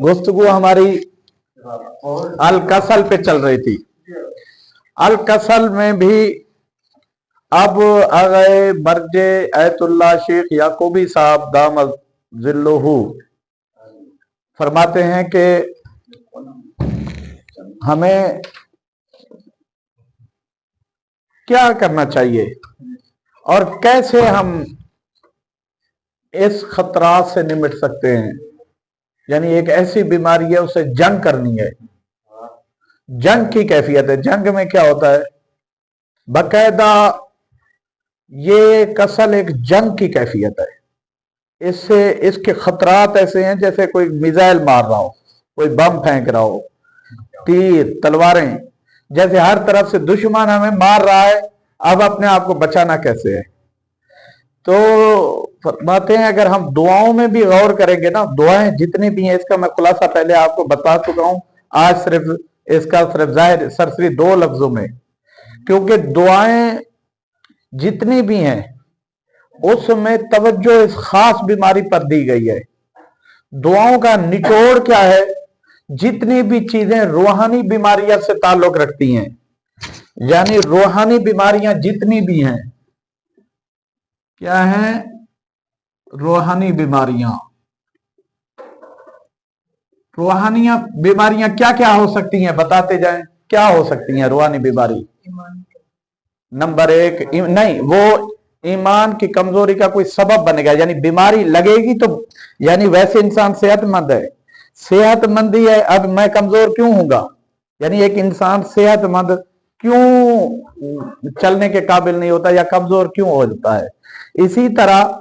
गुफ्तगू हमारी अल कसल पे चल रही थी। अल कसल में भी अब आ गए मर्जे आयतुल्लाह शेख याकूबी साहब दामद जिल्लुहु, फरमाते हैं कि हमें क्या करना चाहिए और कैसे हम इस खतरात से निमट सकते हैं। यानी एक ऐसी बीमारी है, उसे जंग करनी है। जंग की कैफियत है। जंग में क्या होता है, बाकायदा ये कसल एक जंग की कैफियत है। इससे इसके खतरात ऐसे हैं जैसे कोई मिसाइल मार रहा हो, कोई बम फेंक रहा हो, तीर तलवारें, जैसे हर तरफ से दुश्मन हमें मार रहा है, अब अपने आप को बचाना कैसे है। तो फरमाते हैं अगर हम दुआओं में भी गौर करेंगे ना, दुआएं जितनी भी हैं, इसका मैं खुलासा पहले आपको बता चुका हूं, आज सिर्फ इसका सिर्फ जाहिर सरसरी 2 लफ्जों में, क्योंकि दुआएं जितनी भी हैं उसमें तवज्जो इस खास बीमारी पर दी गई है। दुआओं का निचोड़ क्या है, जितनी भी चीजें रूहानी बीमारियों से ताल्लुक रखती हैं, यानी रूहानी बीमारियां जितनी भी हैं, क्या हैं रूहानी बीमारियां। रूहानियां बीमारियां क्या क्या हो सकती हैं, बताते जाएं। क्या हो सकती हैं रूहानी बीमारी? नंबर 1 नहीं, वो ईमान की कमजोरी का कोई सबब बनेगा, यानी बीमारी लगेगी तो, यानी वैसे इंसान सेहतमंद है, सेहतमंदी है, अब मैं कमजोर क्यों हूंगा, यानी एक इंसान सेहतमंद क्यों चलने के काबिल नहीं होता या कमजोर क्यों हो जाता है। इसी तरह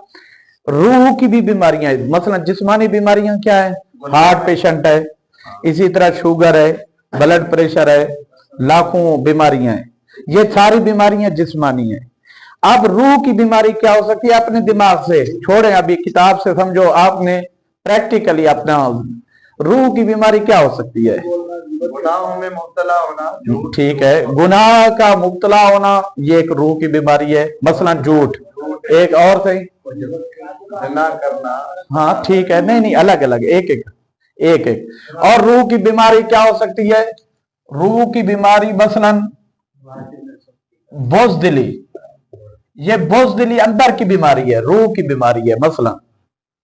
रूह की भी बीमारियां, मसलन जिस्मानी बीमारियां क्या है, हार्ट पेशेंट है, इसी तरह शुगर है, ब्लड प्रेशर है, लाखों बीमारियां हैं, ये सारी बीमारियां जिस्मानी हैं। अब रूह की बीमारी क्या हो सकती है, अपने दिमाग से छोड़ें, अभी किताब से समझो, आपने प्रैक्टिकली अपना रूह की बीमारी क्या हो सकती है, गुनाहों में मुब्तला होना। ठीक है, गुनाह का मुब्तला होना, ये एक रूह की बीमारी है, मसलन झूठ। एक और सही ज़िना करना, हाँ ठीक है, नहीं नहीं अलग अलग, एक एक। और रूह की बीमारी क्या हो सकती है, रूह की बीमारी मसलन बोझदिली, ये बोझदिली अंदर की बीमारी है, रूह की बीमारी है। मसलन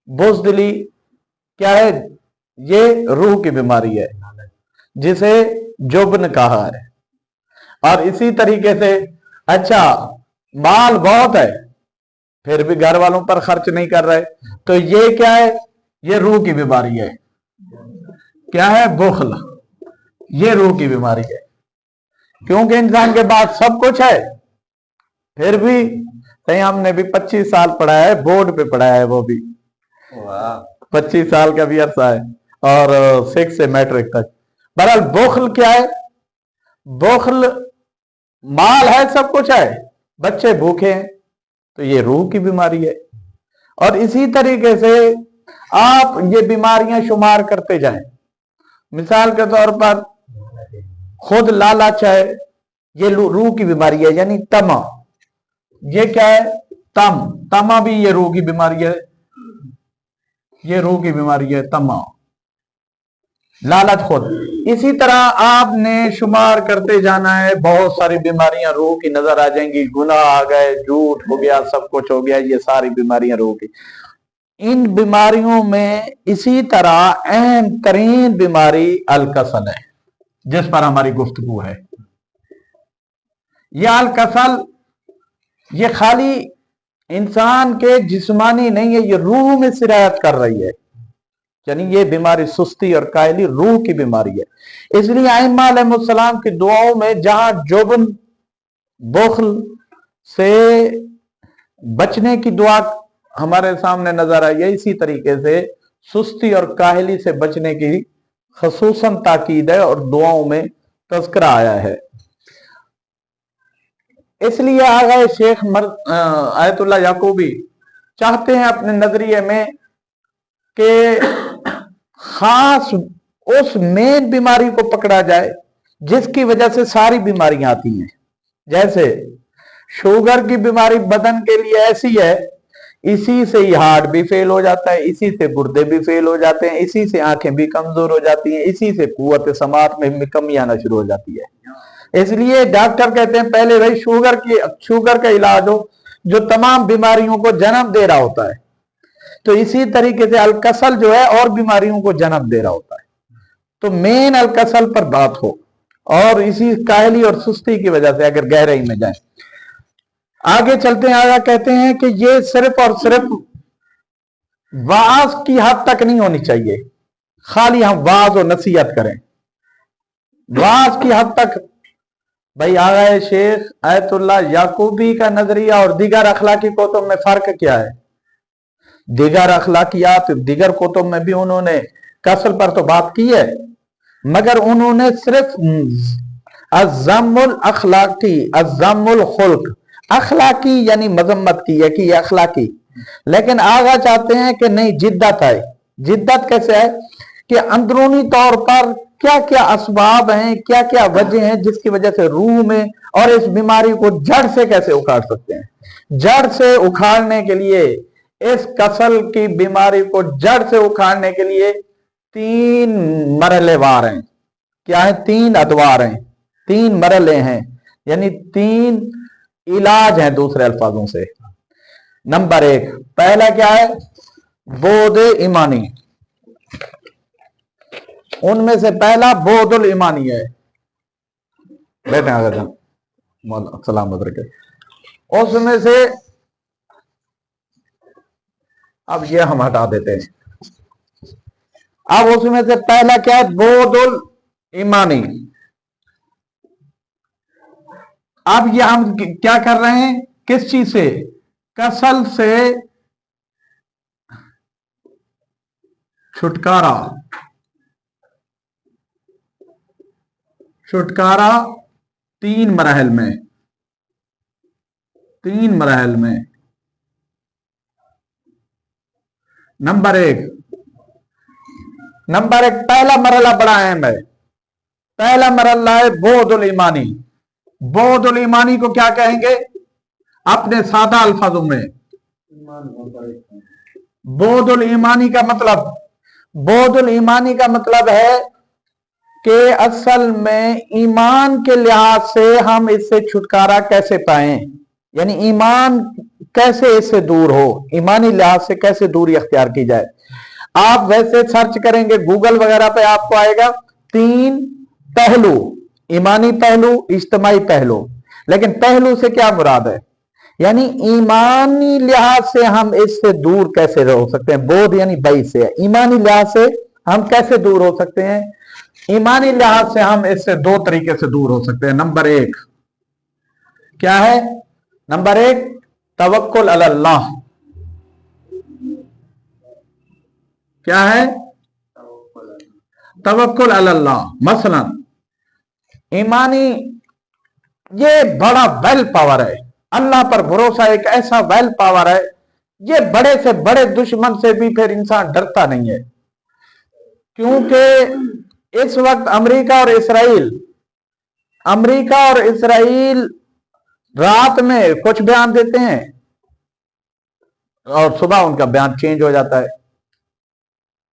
बोझदिली क्या है, ये रूह की बीमारी है जिसे जुब्न कहा है। और इसी तरीके से अच्छा माल बहुत है फिर भी घर वालों पर खर्च नहीं कर रहे, तो ये क्या है, ये रूह की बीमारी है। क्या है, बुखल, ये रूह की बीमारी है। क्योंकि इंसान के पास सब कुछ है फिर भी, कहीं हमने भी 25 साल पढ़ा है, बोर्ड पे पढ़ा है, वो भी 25 साल का भी अरसा है, और 6 से मैट्रिक तक। बहरहाल बुखल क्या है, बुखल माल है, सब कुछ है, बच्चे भूखे हैं, तो ये रूह की बीमारी है। और इसी तरीके से आप ये बीमारियां शुमार करते जाएं। मिसाल के तौर पर खुद लालच है, ये रूह की बीमारी है, यानी तमा, ये क्या है, तमा भी ये रूह की बीमारी है, ये रूह की बीमारी है तमा, लालच खुद। इसी तरह आपने शुमार करते जाना है, बहुत सारी बीमारियां रूह की नजर आ जाएंगी, गुनाह आ गए, झूठ हो गया, सब कुछ हो गया, ये सारी बीमारियां रूह की। इन बीमारियों में इसी तरह अहम तरीन बीमारी अलकसल है, जिस पर हमारी गुफ्तगू है। यह अलकसल ये खाली इंसान के जिस्मानी नहीं है, ये रूह में सिरायत कर रही है, यानी ये बीमारी सुस्ती और कायली रूह की बीमारी है। इसलिए आइम्मा अलैहिस्सलाम की दुआओं में जहां जुब्न बुख्ल से बचने की दुआ हमारे सामने नजर आई है, इसी तरीके से सुस्ती और काहली से बचने की खसूसन ताकीद है और दुआओं में तज़किरा आया है। इसलिए आ गए शेख आयतुल्लाह याकूबी चाहते हैं अपने नजरिए में कि खास उस मेन बीमारी को पकड़ा जाए जिसकी वजह से सारी बीमारियां आती हैं। जैसे शुगर की बीमारी बदन के लिए ऐसी है इसी से ही हार्ट भी फेल हो जाता है, इसी से गुर्दे भी फेल हो जाते हैं, इसी से आंखें भी कमजोर हो जाती हैं, इसी से कुव्वत समात में भी कमी आना शुरू हो जाती है। इसलिए डॉक्टर कहते हैं पहले भाई शुगर का इलाज हो जो तमाम बीमारियों को जन्म दे रहा होता है, तो इसी तरीके से अलकसल जो है और बीमारियों को जन्म दे रहा होता है। तो मेन अलकसल पर बात हो, और इसी काहली और सुस्ती की वजह से अगर गहराई में जाए, आगे चलते हैं। आगे कहते हैं कि ये सिर्फ और सिर्फ वाज की हद तक नहीं होनी चाहिए, खाली हम वाज और नसीहत करें, वाज की हद तक। भाई आगे शेख आयतुल्लाह याकूबी का नजरिया और दीगर अखलाकी कुतुब में फर्क क्या है? दीगर अखलाकियात दीगर कुतुब में भी उन्होंने कसल पर तो बात की है, मगर उन्होंने सिर्फ अज़्ज़मुल अखलाकी अज़्ज़मुल खुल्क अखलाकी यानी मजम्मत की है कि ये अखलाकी, लेकिन आगा चाहते हैं कि नहीं जिद्दत है। जिद्दत कैसे है कि अंदरूनी तौर पर क्या क्या असबाब हैं, क्या क्या वजह हैं जिसकी वजह से रूह में, और इस बीमारी को जड़ से कैसे उखाड़ सकते हैं। जड़ से उखाड़ने के लिए, इस कसल की बीमारी को जड़ से उखाड़ने के लिए 3 मरहलेवार हैं। क्या है? 3 अदवार हैं, 3 मरहले हैं, यानी 3 इलाज हैं दूसरे अल्फाजों से। नंबर 1 पहला क्या है? बोध ईमानी। उनमें से पहला बोधुल ईमानी है। बैठे आगे सलाम उसमें से, अब ये हम हटा देते हैं। अब उसमें से पहला क्या है? बोधुल ईमानी। अब ये हम क्या कर रहे हैं? किस चीज से? कसल से छुटकारा। छुटकारा 3 मराहल में, 3 मराहल में। नंबर 1 पहला मरहला बड़ा अहम है। पहला मरहला है बोधुल ईमानी। बोधुल ईमानी को क्या कहेंगे अपने सादा अल्फाजों में? बोधुल ईमानी का मतलब, बोधुल ईमानी का मतलब है कि असल में ईमान के लिहाज से हम इससे छुटकारा कैसे पाएं, यानी ईमान कैसे इससे दूर हो, ईमानी लिहाज से कैसे दूरी अख्तियार की जाए। आप वैसे सर्च करेंगे गूगल वगैरह पे, आपको आएगा 3 पहलू, ईमानी पहलू, इज्तिमाई पहलू। लेकिन पहलू से क्या मुराद है? यानी ईमानी लिहाज से हम इससे दूर कैसे हो सकते हैं। बोध यानी बई से, ईमानी लिहाज से हम कैसे दूर हो सकते हैं? ईमानी लिहाज से हम इससे 2 तरीके से दूर हो सकते हैं। नंबर 1 क्या है? नंबर 1 तवक्कुल अल्लाह। क्या है? तवक्कुल अल्लाह। मसलन ईमानी ये बड़ा वेल पावर है, अल्लाह पर भरोसा एक ऐसा वेल पावर है, ये बड़े से बड़े दुश्मन से भी फिर इंसान डरता नहीं है। क्योंकि इस वक्त अमेरिका और इसराइल रात में कुछ बयान देते हैं और सुबह उनका बयान चेंज हो जाता है,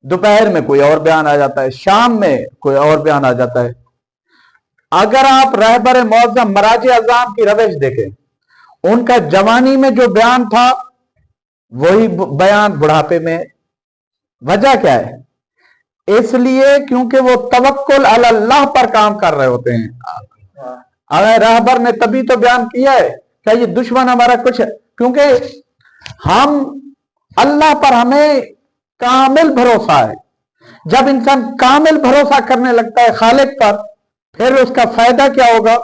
दोपहर में कोई और बयान आ जाता है, शाम में कोई और बयान आ जाता है। अगर आप रहबर मौज़म मराजे अज़ाम की रविश देखें, उनका जवानी में जो बयान था वही बयान बुढ़ापे में। वजह क्या है? इसलिए क्योंकि वो तवक्कुल अल्लाह पर काम कर रहे होते हैं। अगर रहबर ने तभी तो बयान किया है क्या ये दुश्मन हमारा कुछ, क्योंकि हम अल्लाह पर हमें कामिल भरोसा है। जब इंसान कामिल भरोसा करने लगता है खालिक पर, फिर उसका फायदा क्या होगा?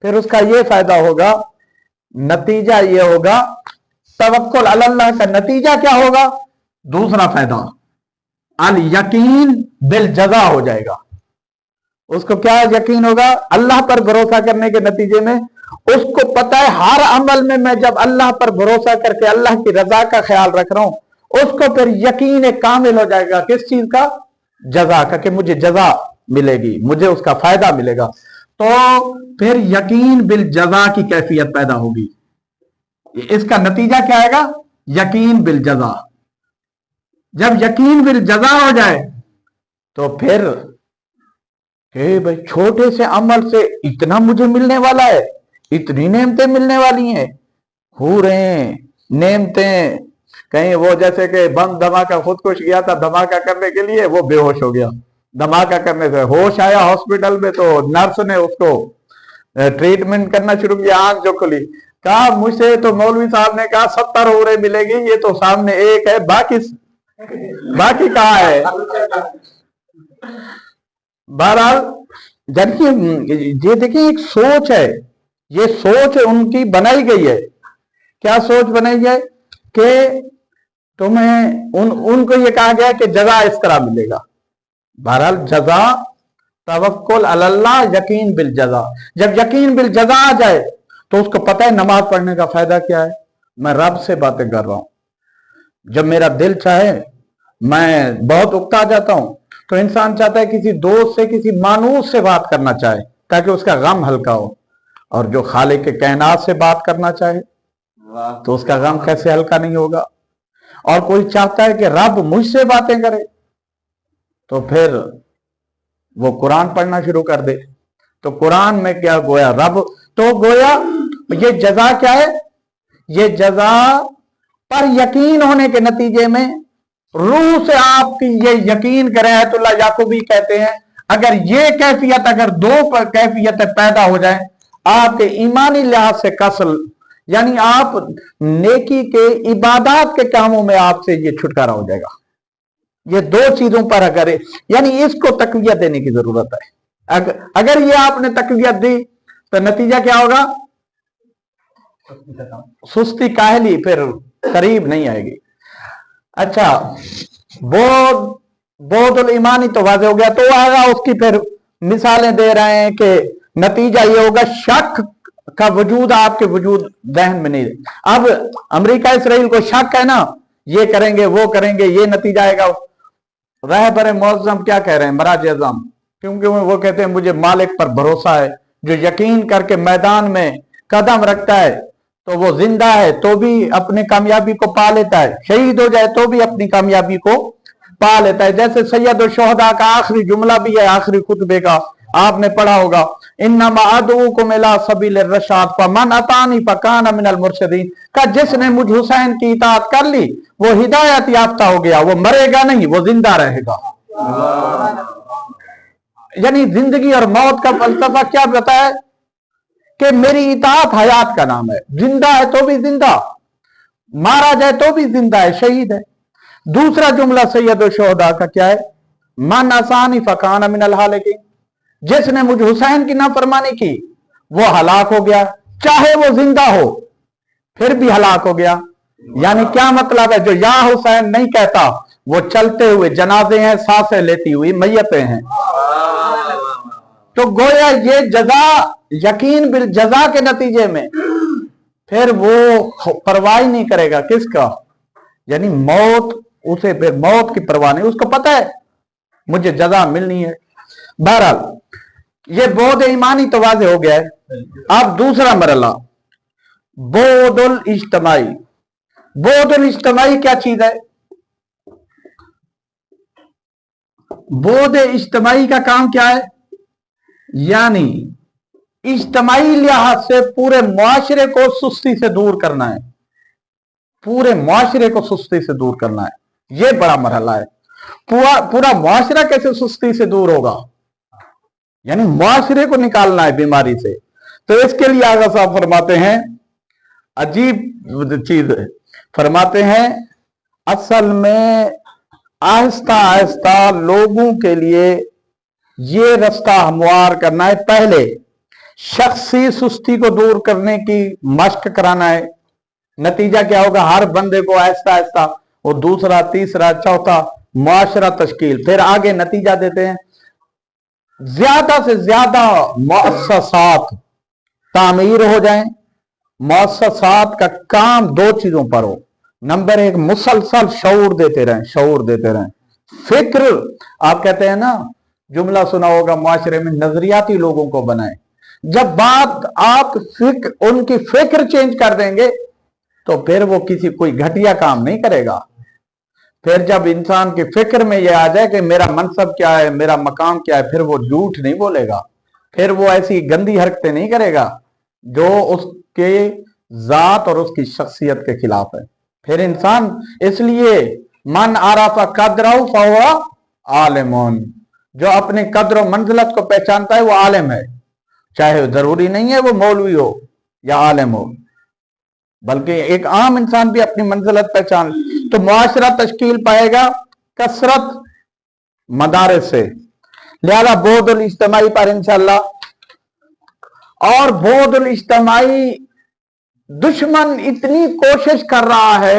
फिर उसका ये फायदा होगा, नतीजा ये होगा, तवक्कुल अल्लाह का नतीजा क्या होगा? दूसरा फायदा अल यकीन बिल जज़ा हो जाएगा। उसको क्या यकीन होगा? अल्लाह पर भरोसा करने के नतीजे में उसको पता है हर अमल में मैं जब अल्लाह पर भरोसा करके अल्लाह की रजा का ख्याल रख रहा हूं, उसको फिर यकीन कामिल हो जाएगा। किस चीज का? जजा का, कि मुझे जजा मिलेगी, मुझे उसका फायदा मिलेगा। तो फिर यकीन बिल जजा की कैफियत पैदा होगी। इसका नतीजा क्या आएगा? यकीन बिल जजा। जब यकीन बिल जजा हो जाए तो फिर भाई छोटे से अमल से इतना मुझे मिलने वाला है, इतनी नेमतें मिलने वाली हैं, हूरें नेमतें। कहीं वो जैसे कि बम धमाका, खुदकुश गया था धमाका करने के लिए, वो बेहोश हो गया, धमाका करने से होश आया हॉस्पिटल में तो नर्स ने उसको ट्रीटमेंट करना शुरू किया। आंख जो खुली, कहा मुझसे तो मौलवी साहब ने कहा 70 हूरें मिलेगी, ये तो सामने एक है, बाकी कहाँ है। बहरहाल ये देखिए एक सोच है, ये सोच उनकी बनाई गई है। क्या सोच बनाई है कि तुम्हें उनको ये कहा गया कि जजा इस तरह मिलेगा। बहरहाल जजा तवक्कुल अल्लाह, यकीन बिल जजा। जब यकीन बिल जजा आ जाए तो उसको पता है नमाज पढ़ने का फायदा क्या है, मैं रब से बातें कर रहा हूं। जब मेरा दिल चाहे, मैं बहुत उकता जाता हूं तो इंसान चाहता है किसी दोस्त से, किसी मानूस से बात करना चाहे ताकि उसका गम हल्का हो, और जो खालिक के कायनात से बात करना चाहे तो उसका गम कैसे हल्का नहीं होगा। और कोई चाहता है कि रब मुझसे बातें करे तो फिर वो कुरान पढ़ना शुरू कर दे। तो कुरान में क्या गोया रब, तो गोया ये जजा क्या है, ये जजा पर यकीन होने के नतीजे में रूह से आपकी ये यकीन करें। आयतुल्लाह याकूबी कहते हैं अगर ये कैफियत, अगर दो कैफियतें पैदा हो जाए आपके ईमानी लिहाज से कसल, यानी आप नेकी के इबादत के कामों में आपसे ये छुटकारा हो जाएगा। ये दो चीजों पर अगर, यानी इसको तकवियत देने की जरूरत है। अगर ये आपने तकवियत दी तो नतीजा क्या होगा, सुस्ती काहली फिर करीब नहीं आएगी। अच्छा, बोधुल ईमानी तो वाज़ेह हो गया, तो आगा उसकी फिर मिसालें दे रहे हैं कि नतीजा ये होगा शक का वजूद आपके वजूद दहन में नहीं। अब अमेरिका इसराइल को शक है ना, ये करेंगे वो करेंगे, ये नतीजा आएगा। रहबर मौज़म क्या कह रहे हैं, मराज आज़म, क्योंकि वो कहते हैं मुझे मालिक पर भरोसा है, जो यकीन करके मैदान में कदम रखता है तो वो जिंदा है तो भी अपनी कामयाबी को पा लेता है, शहीद हो जाए तो भी अपनी कामयाबी को पा लेता है। जैसे सैयद शुहदा का आखिरी जुमला भी है, आखिरी खुतबे का आपने पढ़ा होगा, इन्नमा अदऊकुम इला सबील रशाद फमन अतानी फकान मिनल मुर्शदीन, का जिसने मुझ हुसैन की इताअत कर ली वो हिदायत याफ्ता हो गया, वो मरेगा नहीं, वो जिंदा रहेगा। यानी जिंदगी और मौत का फलसफा क्या बताया कि मेरी इताअत हयात का नाम है, जिंदा है तो भी जिंदा, मारा जाए तो भी जिंदा है, शहीद है। दूसरा जुमला सैयद शुहदा का क्या है, मन आसानी फकान मिनल हालिकीन, जिसने मुझ हुसैन की नाफरमानी की वो हलाक हो गया, चाहे वो जिंदा हो फिर भी हलाक हो गया। यानी क्या मतलब है, जो या हुसैन नहीं कहता वो चलते हुए जनाजे हैं, सांसें लेती हुई मैयतें हैं। तो गोया ये जजा, यकीन बिल जजा के नतीजे में फिर वो परवाह नहीं करेगा किसका, यानी मौत, उसे फिर मौत की परवाह नहीं, उसको पता है मुझे जजा मिलनी है। बहरहाल ये बोध ईमानी तो वाज़ेह हो गया है। अब दूसरा मरला बोधुल इज्तिमाई। बोधुल इज्तिमाई क्या चीज है, बोध इज्तिमाई का काम क्या है, यानी इज्तिमाई लिहाज से पूरे मुआशरे को सुस्ती से दूर करना है, पूरे मुआशरे को सुस्ती से दूर करना है, ये बड़ा मरहला है। पूरा मुआशरा कैसे सुस्ती से दूर होगा, यानी मुआशरे को निकालना है बीमारी से। तो इसके लिए आगा साहब फरमाते हैं, अजीब चीज फरमाते हैं, असल में आहिस्ता आहिस्ता लोगों के लिए ये रास्ता हमवार करना है। पहले शख्सी सुस्ती को दूर करने की मशक कराना है। नतीजा क्या होगा, हर बंदे को आहिस्ता आहिस्ता वो दूसरा, तीसरा, चौथा मुआशरा तश्कील। फिर आगे नतीजा देते हैं ज्यादा से ज्यादा मुअस्ससात तामीर हो जाएं। मुअस्ससात का काम दो चीजों पर हो, नंबर एक मुसलसल शऊर देते रहें, शऊर देते रहें। फिक्र, आप कहते हैं ना, जुमला सुना होगा मुआशरे में, नजरियाती लोगों को बनाएं। जब बात आप उनकी फिक्र चेंज कर देंगे तो फिर वो किसी कोई घटिया काम नहीं करेगा। फिर जब इंसान की फिक्र में यह आ जाए कि मेरा मनसब क्या है, मेरा मकाम क्या है, फिर वो झूठ नहीं बोलेगा, फिर वो ऐसी गंदी हरकतें नहीं करेगा जो उसके जात और उसकी शख्सियत के खिलाफ है। फिर इंसान, इसलिए मन आराफा कदरहु फहुवा आलिमुन, जो अपने कद्र और मंजिलत को पहचानता है वो आलिम है, चाहे जरूरी नहीं है वो मौलवी हो या आलिम हो, बल्कि एक आम इंसान भी अपनी मंजिलत पहचान। तो मुआशरा तश्कील पाएगा कसरत मदारिस से। लिहाजा बोधुल इज्तिमाई पर इंशाअल्लाह, और बोधुल इज्तिमाई दुश्मन इतनी कोशिश कर रहा है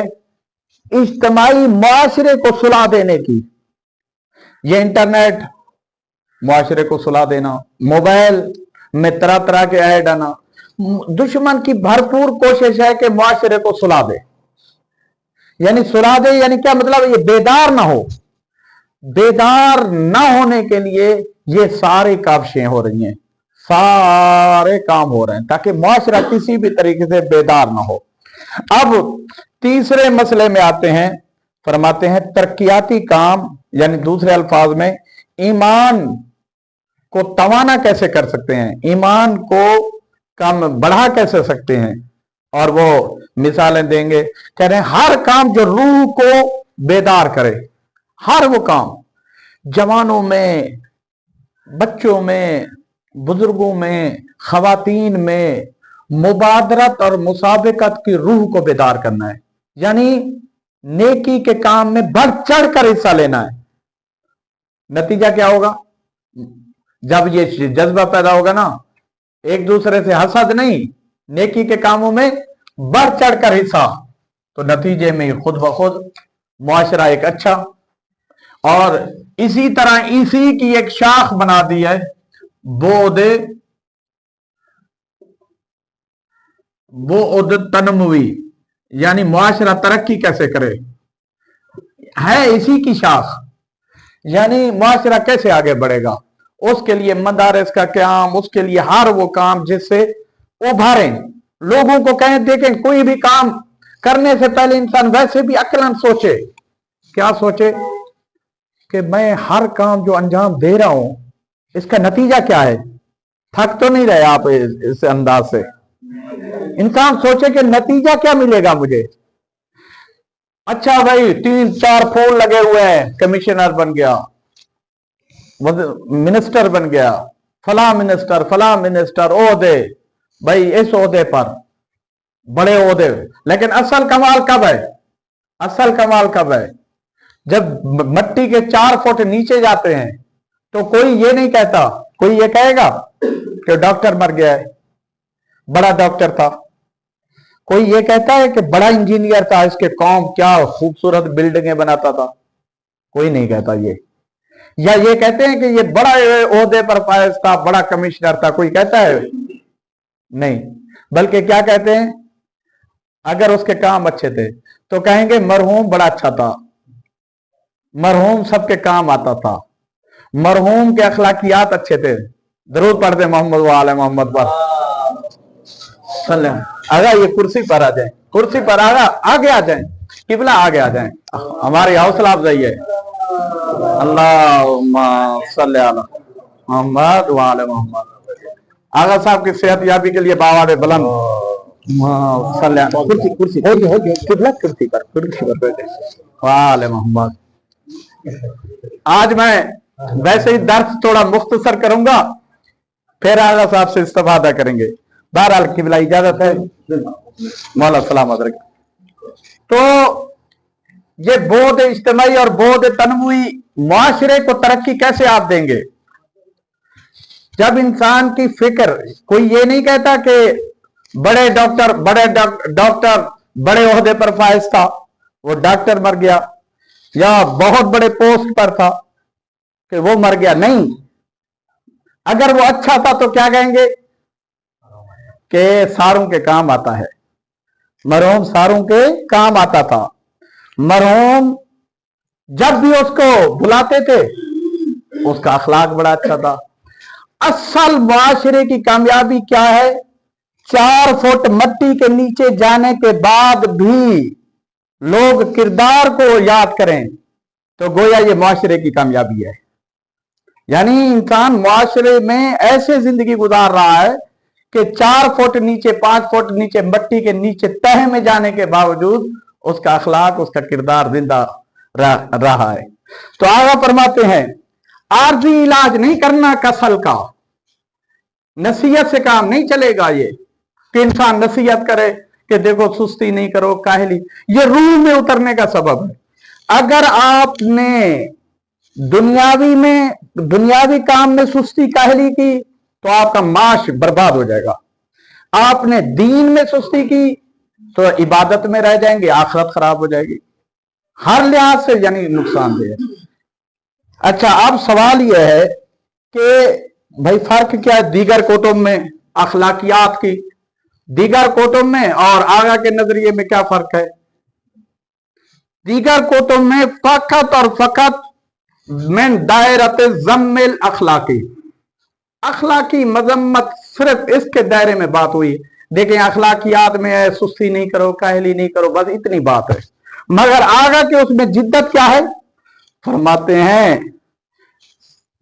इज्तिमाई मुआशरे को सुला देने की। ये इंटरनेट मुआशरे को सुला देना, मोबाइल में तरह तरह के ऐड आना, दुश्मन की भरपूर कोशिश है कि मुआशरे को सुला दे। यानी सुला दे यानी क्या मतलब, ये बेदार ना हो। बेदार ना होने के लिए ये सारे काविशें हो रही हैं, सारे काम हो रहे हैं ताकि मुआशरा किसी भी तरीके से बेदार ना हो। अब तीसरे मसले में आते हैं, फरमाते हैं तरक्याती काम, यानी दूसरे अल्फाज में ईमान को तवाना कैसे कर सकते हैं, ईमान को कम बढ़ा कैसे सकते हैं। और वो मिसालें देंगे, कह रहे हैं हर काम जो रूह को बेदार करे, हर वो काम, जवानों में, बच्चों में, बुजुर्गों में, खवातीन में मुबादरत और मुसाबिकत की रूह को बेदार करना है, यानी नेकी के काम में बढ़ चढ़ कर हिस्सा लेना है। नतीजा क्या होगा, जब ये जज्बा पैदा होगा ना, एक दूसरे से हसद नहीं, नेकी के कामों में बढ़ चढ़ कर हिस्सा, तो नतीजे में खुद ब खुद मुआशरा एक अच्छा। और इसी तरह इसी की एक शाख बना दी है बोध तनमुवी, यानी मुआशरा तरक्की कैसे करे, है इसी की शाख। यानी मुआशरा कैसे आगे बढ़ेगा, उसके लिए मदारिस का काम, उसके लिए हर वो काम जिससे उभारें, लोगों को कहें, देखें कोई भी काम करने से पहले इंसान वैसे भी अक्लन सोचे। क्या सोचे कि मैं हर काम जो अंजाम दे रहा हूं इसका नतीजा क्या है। थक तो नहीं रहे आप इस अंदाज से, इंसान सोचे कि नतीजा क्या मिलेगा मुझे। अच्छा भाई 3-4 फूल लगे हुए हैं, कमिश्नर बन गया, मिनिस्टर बन गया, फला मिनिस्टर ओहदे, भाई इस ओहदे पर बड़े ओहदे। लेकिन असल कमाल कब है, असल कमाल कब है, जब मट्टी के 4 फुट नीचे जाते हैं तो कोई ये नहीं कहता, कोई ये कहेगा कि डॉक्टर मर गया है, बड़ा डॉक्टर था। कोई ये कहता है कि बड़ा इंजीनियर था, इसके कौम क्या खूबसूरत बिल्डिंगें बनाता था, कोई नहीं कहता ये। या ये कहते हैं कि ये बड़ा ओहदे पर फायज था, बड़ा कमिश्नर था, कोई कहता है नहीं। बल्कि क्या कहते हैं, अगर उसके काम अच्छे थे तो कहेंगे मरहूम बड़ा अच्छा था, मरहूम सबके काम आता था, मरहूम के अखलाकियात अच्छे थे। जरूर पढ़ दे मोहम्मद वाले मोहम्मद पर। अगर ये कुर्सी पर आ जाए, कुर्सी पर आगे आ जाए, किबला आगे आ जाए, हमारी हौसला अफजाई है। अल्लाहुम्मा सल्ली अला मोहम्मद व आले मोहम्मद। आगा साहब की सेहत याबी के लिए बावाद बुलंद। कुर्सी कुर्सी पर बैठे वाले मोहम्मद। आज मैं वैसे ही दर्स थोड़ा मुख्तसर करूंगा, फिर आगा साहब से इस्तेफादा करेंगे। बहरहाल किबला इजाजत है, मौला सलामत रखे। तो ये बोध इज्तिमाई और बोध तनवी मुआशरे को तरक्की कैसे आप देंगे, जब इंसान की फिक्र, कोई ये नहीं कहता कि बड़े डॉक्टर बड़े ओहदे पर फायज था, वो डॉक्टर मर गया, या बहुत बड़े पोस्ट पर था कि वो मर गया, नहीं। अगर वो अच्छा था तो क्या कहेंगे कि सारों के काम आता है, मरहूम सारों के काम आता था। मरहूम जब भी उसको बुलाते थे उसका अखलाक बड़ा अच्छा था। असल मुआशरे की कामयाबी क्या है 4 फुट मिट्टी के नीचे जाने के बाद भी लोग किरदार को याद करें तो गोया ये मुआशरे की कामयाबी है। यानी इंसान मुआशरे में ऐसे जिंदगी गुजार रहा है कि 4 फुट नीचे, 5 फुट नीचे, मिट्टी के नीचे तह में जाने के बावजूद उसका अखलाक, उसका किरदार जिंदा रहा है। तो आगे फरमाते हैं, आर्जी इलाज नहीं करना कसल का, नसीहत से काम नहीं चलेगा। ये कि इंसान नसीहत करे कि देखो सुस्ती नहीं करो, काहली, ये रूह में उतरने का सबब है। अगर आपने दुनियावी काम में सुस्ती काहली की तो आपका माश बर्बाद हो जाएगा। आपने दीन में सुस्ती की तो इबादत में रह जाएंगे, आखिरत खराब हो जाएगी, हर लिहाज से यानी नुकसानदेह है। अच्छा, अब सवाल यह है कि भाई फर्क क्या है दीगर कुतुब में अखलाकियात की, दीगर कुतुब में और आगा के नजरिए में क्या फर्क है? दीगर कुतुब में फकत और फकत में दायरत ज़म्मिल अखलाकी, अखलाकी मजम्मत सिर्फ इसके दायरे में बात हुई। देखें अखलाकियात में है सुस्ती नहीं करो, काहली नहीं करो, बस इतनी बात है। मगर आगा के उसमें जिद्दत क्या है? फरमाते हैं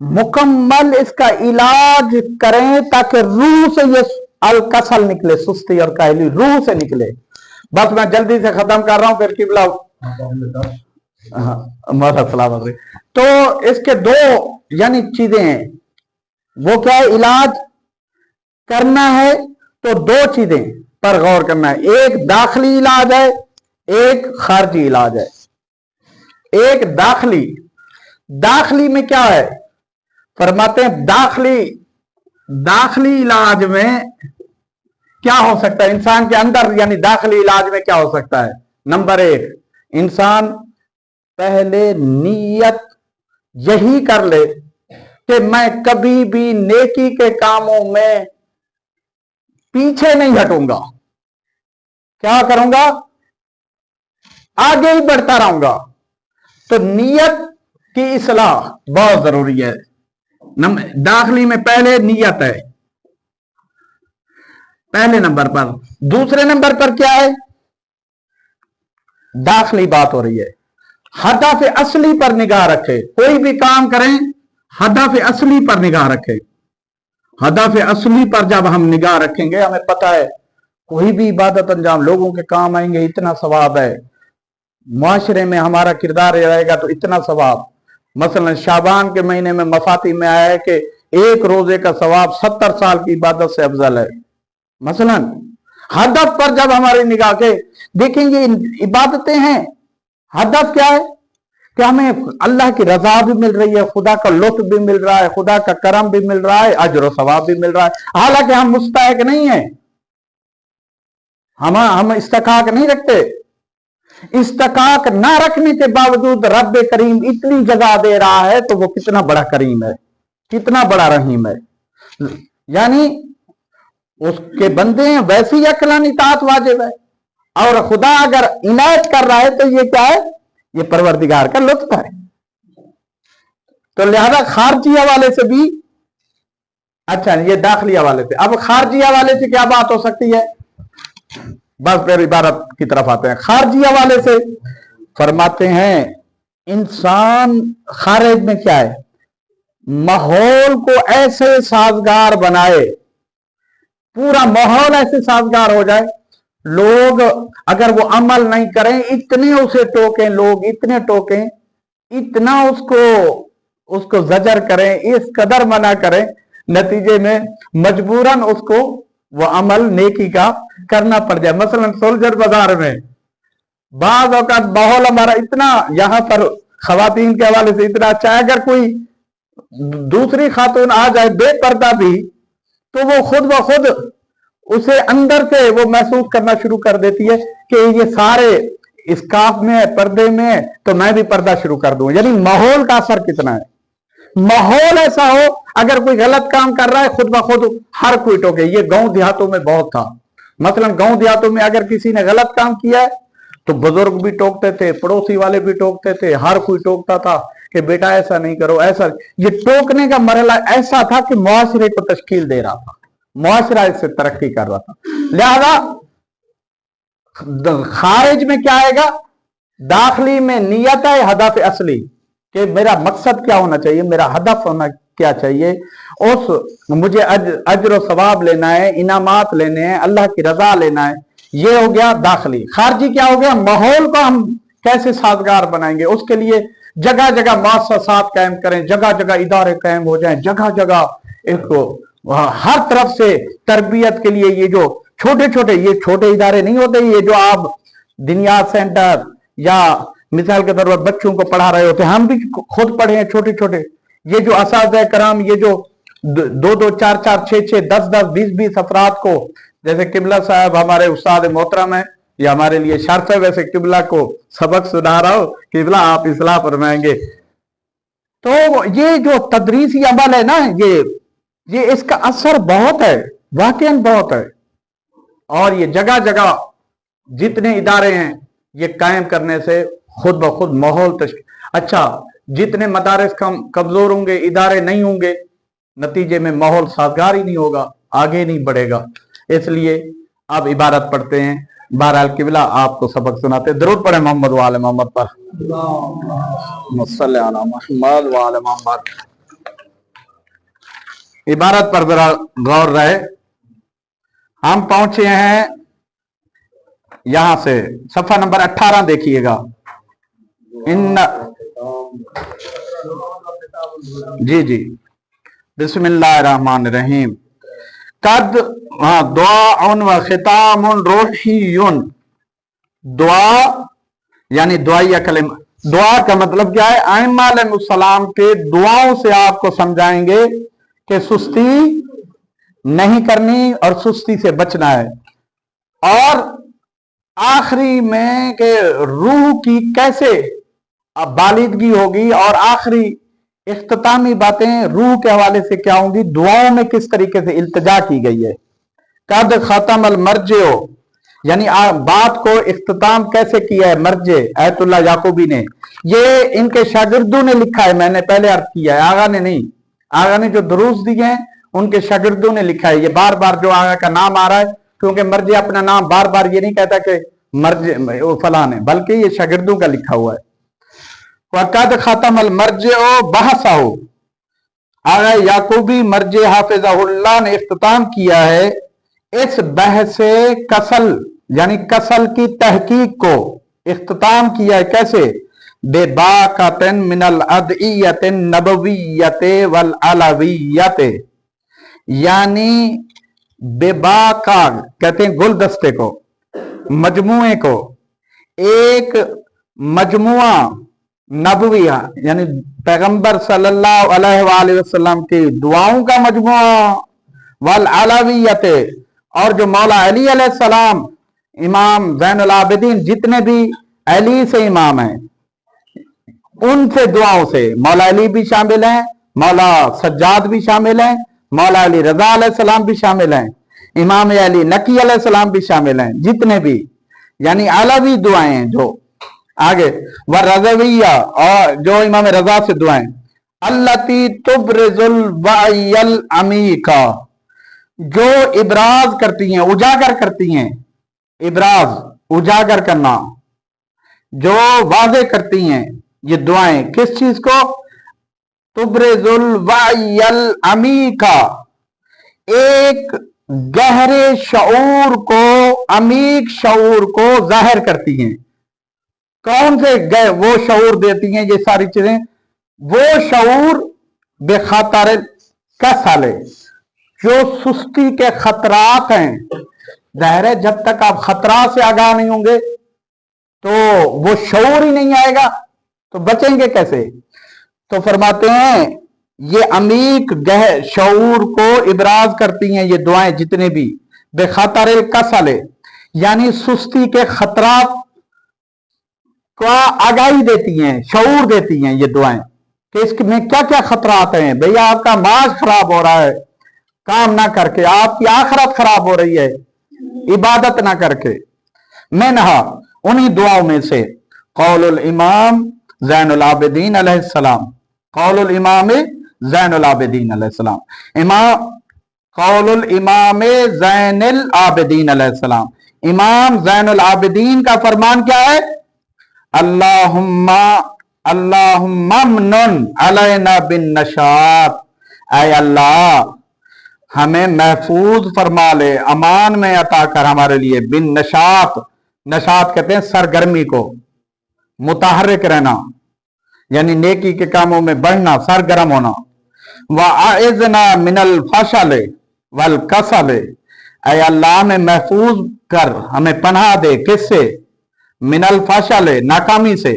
मुकम्मल इसका इलाज करें ताकि रूह से ये अलकसल निकले, सुस्ती और काहली रूह से निकले। बस मैं जल्दी से खत्म कर रहा हूं, फिर किबला सलामत रहे। तो इसके 2 यानी चीजें हैं, वो क्या है? इलाज करना है तो 2 चीजें पर गौर करना है, एक दाखिली इलाज है, एक खारजी इलाज है। एक दाखिली में क्या है? फरमाते हैं दाखिली इलाज में क्या हो सकता है इंसान के अंदर, यानी दाखिली इलाज में क्या हो सकता है? नंबर 1, इंसान पहले नीयत यही कर ले कि मैं कभी भी नेकी के कामों में पीछे नहीं हटूंगा, क्या करूंगा? आगे ही बढ़ता रहूंगा। तो नीयत की इस्लाह बहुत जरूरी है। दाखिली में पहले नीयत है, पहले नंबर पर। दूसरे नंबर पर क्या है? दाखिली बात हो रही है, हदफ असली पर निगाह रखे। कोई भी काम करें हदफ असली पर निगाह रखे। हदफ असली पर जब हम निगाह रखेंगे, हमें पता है कोई भी इबादत अंजाम लोगों के काम आएंगे, इतना सवाब है। मुआशरे में हमारा किरदार रहेगा तो इतना सवाब। मसलन शाबान के महीने में मफाती में आया है कि 1 रोजे का सवाब 70 साल की इबादत से अफजल है। मसलन हदफ पर जब हमारी निगाह के देखेंगे, इबादतें हैं, हदफ क्या है कि हमें अल्लाह की रजा भी मिल रही है, खुदा का लुत्फ भी मिल रहा है, खुदा का करम भी मिल रहा है, अजर और सवाब भी मिल रहा है। हालांकि हम मुस्तहिक नहीं है, हम इस्तकाक नहीं रखते। इस्तकाक ना रखने के बावजूद रब करीम इतनी जगह दे रहा है तो वो कितना बड़ा करीम है, कितना बड़ा रहीम है। यानी उसके बंदे हैं, वैसी अकलानी ताअत वाजिब है। और खुदा अगर इनायत कर रहा है तो ये क्या है? ये परवरदिगार का लुत्फ है। तो लिहाजा खारजी हवाले से भी, अच्छा ये दाखिली हवाले से। अब खारजी हवाले से क्या बात हो सकती है? बस फिर इबारत की तरफ आते हैं। खारजी हवाले से फरमाते हैं इंसान खारिज में क्या है? माहौल को ऐसे साजगार बनाए, पूरा माहौल ऐसे साजगार हो जाए, लोग अगर वो अमल नहीं करें, इतने उसे टोकें, लोग इतने टोकें, इतना उसको जजर करें, इस कदर मना करें, नतीजे में मजबूरन उसको वो अमल नेकी का करना पड़ जाए। मसलन सोल्जर बाजार में बाज़ औक़ात माहौल हमारा इतना, यहां पर खवातीन के हवाले से इतना अच्छा है, अगर कोई दूसरी खातून आ जाए बेपर्दा भी, तो वो खुद ब खुद उसे अंदर से वो महसूस करना शुरू कर देती है कि ये सारे इस्काफ में है, पर्दे में है, तो मैं भी पर्दा शुरू कर दूं। यानी माहौल का असर कितना है। माहौल ऐसा हो, अगर कोई गलत काम कर रहा है, खुद ब खुद हर कोई टोके। ये गांव देहातों में बहुत था। मसलन गांव देहातों में अगर किसी ने गलत काम किया है तो बुजुर्ग भी टोकते थे, पड़ोसी वाले भी टोकते थे, हर कोई टोकता था कि बेटा ऐसा नहीं करो, ऐसा। ये टोकने का मरहला ऐसा था कि मुआशरे को तश्कील दे रहा था। मुआशरा इससे तरक्की कर रहा था। लिहाजा खारिज में क्या आएगा, दाखिली में नियत है हदफ असली कि मेरा मकसद क्या होना चाहिए, मेरा हदफ होना क्या चाहिए, उस मुझे अजर सवाब लेना है, इनामात लेने हैं, अल्लाह की रजा लेना है, ये हो गया दाखिली। खारजी क्या हो गया, माहौल को हम कैसे साजगार बनाएंगे, उसके लिए जगह जगह मुअस्ससात कायम करें, जगह जगह इदारे कायम हो जाएं, जगह जगह एक हर तरफ से तरबियत के लिए ये जो छोटे छोटे, ये छोटे इदारे नहीं होते, ये जो आप दिनियात सेंटर या मिसाल के तौर पर बच्चों को पढ़ा रहे होते हैं, हम भी खुद पढ़े हैं छोटे छोटे, ये जो असातिज़ा कराम, ये जो 2-2, 4-4, 6-6, 10-10, 20-20 अफराद को, जैसे किबला साहब हमारे उस्ताद मोहतरम है, ये हमारे लिए शर्फ है, वैसे किबला को सबक सुना रहा हो, किबला आप इस्लाह फरमाएंगे। तो ये जो तदरीसी अमल है ना, ये इसका असर बहुत है, वाकई बहुत है, और ये जगह जगह जितने इदारे हैं ये कायम करने से खुद ब खुद माहौल अच्छा, जितने मदारिस कमजोर होंगे, इदारे नहीं होंगे, नतीजे में माहौल साजगार ही नहीं होगा, आगे नहीं बढ़ेगा। इसलिए आप इबारत पढ़ते हैं। बहरहाल किबला आपको सबक सुनाते, दरूद पढ़े मोहम्मद वाले मोहम्मद पर। इबारत पर जरा गौर रहे। हम पहुंचे हैं यहां से सफा नंबर 18 देखिएगा। जी बिस्मिल्लाहिर्रहमानिर्रहीम। कद दुआ व खितामुन रूहियुन, दुआ यानी दुआया कलिमा। दुआ का मतलब क्या है, आइम्मा अलैहिस्सलाम के दुआओं से आपको समझाएंगे कि सुस्ती नहीं करनी और सुस्ती से बचना है, और आखिरी में के रूह की कैसे बालिदगी होगी, और आखिरी इख्तितामी बातें रूह के हवाले से क्या होंगी, दुआओं में किस तरीके से इल्तिजा की गई है। कद खतम अल मर्जिओ, यानी बात को इख्तिताम कैसे किया है मर्जे आयतुल्लाह याकूबी ने। ये इनके शागिर्दों ने लिखा है, मैंने पहले अर्ज किया है, आगा ने नहीं। आगा ने जो दुरूस दिए हैं उनके शागिर्दों ने लिखा है। ये बार बार जो आगा का नाम आ रहा है, क्योंकि मर्जे अपना नाम बार बार ये नहीं कहता कि मर्जे फलान है, बल्कि ये शागिर्दों का लिखा हुआ है। वक़द खतम अल मर्जिओ बहसहु, आगा याकूबी मर्जे हाफिज़हुल्लाह ने इख्तिताम किया है इस बहस कसल, यानी कसल की तहकीक को इख्तिताम किया है। कैसे, बेबाकतन मिनल अदइयतिन नबवियते वल अलवियते, यानी बेबाका कहते हैं गुलदस्ते को, मजमुए को, एक मजमुआ नबविया यानी पैगंबर सल्लल्लाहु अलैहि वसल्लम की दुआओं का मजमुआ, वल अलवियते, और जो मौला अली अलैहिस्सलाम, इमाम ज़ैनुल आबिदीन, जितने भी अली से इमाम हैं उनसे दुआओं से, मौला अली भी शामिल हैं, मौला सज्जाद भी शामिल हैं, मौला अली रजा अलैहिस्सलाम भी शामिल हैं, इमाम अली नकी अलैहिस्सलाम भी शामिल हैं, जितने भी यानी अलवी दुआएं हैं जो आगे, व रज़विया, और जो इमाम रजा से दुआएं, अल्लती तुब्रिजुल वायल अमीका, जो इबराज करती हैं, उजागर करती हैं, इबराज उजागर करना, जो वाज़े करती हैं ये दुआएं, किस चीज को, तुब्रिजुल वायल अमीका, एक गहरे शऊर को, अमीक शऊर को जाहिर करती हैं। कौन से वो शऊर देती हैं ये सारी चीजें, वो शऊर बेखातर कसले, जो सुस्ती के खतरात हैं। जाहिर है जब तक आप खतरात से आगाह नहीं होंगे तो वो शऊर ही नहीं आएगा, तो बचेंगे कैसे। तो फरमाते हैं ये अमीक गह शऊर को इबराज करती हैं ये दुआएं जितने भी, बेखातर कसले, यानी सुस्ती के खतरात का आगाही देती हैं, शऊर देती हैं ये दुआएं कि इसमें क्या क्या खतरात हैं। भैया आपका माज खराब हो रहा है काम ना करके, आपकी आखिरत खराब हो रही है इबादत ना करके। मैं नहा उन्हीं दुआओं में से कौलुल इमाम ज़ैनुल आबिदीन अलैहिस्सलाम, कौलुल इमाम ज़ैनुल आबिदीन अलैहिस्सलाम, इमाम कौलुल इमाम ज़ैनुल आबिदीन अलैहिस्सलाम, इमाम ज़ैनुल आबिदीन का फरमान क्या है? अल्लाहुम्मा मन्नुन अलैना बिन नशात, ऐ अल्लाह हमें महफूज फरमा ले, अमान में अता कर हमारे लिए, बिन नशात, नशात कहते हैं सरगर्मी को, मुतहर्रिक रहना यानी नेकी के कामों में बढ़ना, सरगर्म होना। वअइज़ना मिनल फशल वल कसल, ऐ अल्लाह में महफूज कर, हमें पनाह दे, किससे? मिनल फशल, नाकामी से,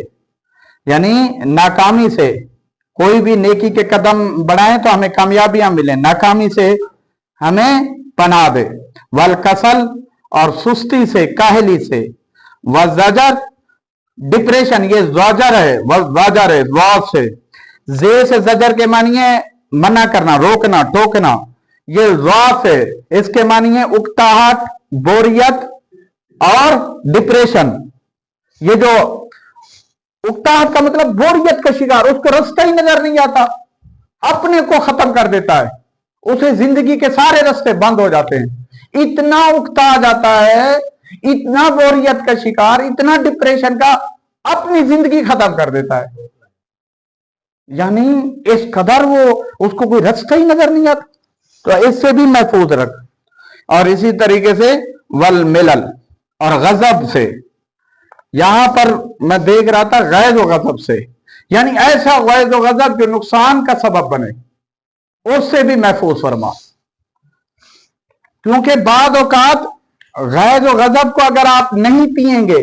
यानी नाकामी से, कोई भी नेकी के कदम बढ़ाएं तो हमें कामयाबियां मिले, नाकामी से हमें पनाह दे। वल कसल, और सुस्ती से, काहली से। वज़जर, डिप्रेशन, ये ज़जर है, वज़जर है, वाव से, जे से जजर के मानिए मना करना, रोकना, टोकना, ये ज़ा से, इसके मानिए उकताहट, बोरियत और डिप्रेशन। ये जो उकताहट का मतलब बोरियत का शिकार, उसको रास्ता ही नजर नहीं आता, अपने को खत्म कर देता है, उसे जिंदगी के सारे रास्ते बंद हो जाते हैं, इतना उकता जाता है, इतना बोरियत का शिकार, इतना डिप्रेशन का, अपनी जिंदगी खत्म कर देता है। यानी इस कदर वो, उसको कोई रास्ता ही नजर नहीं आता, तो इससे भी महफूज रख। और इसी तरीके से वल मिलल, और गजब से, यहां पर मैं देख रहा था गैज़ व गजब से, यानी ऐसा गैज़ व गजब जो नुकसान का सबब बने, उससे भी महफूज फरमा। क्योंकि बाद औकात गैज़ व गजब को अगर आप नहीं पिएंगे,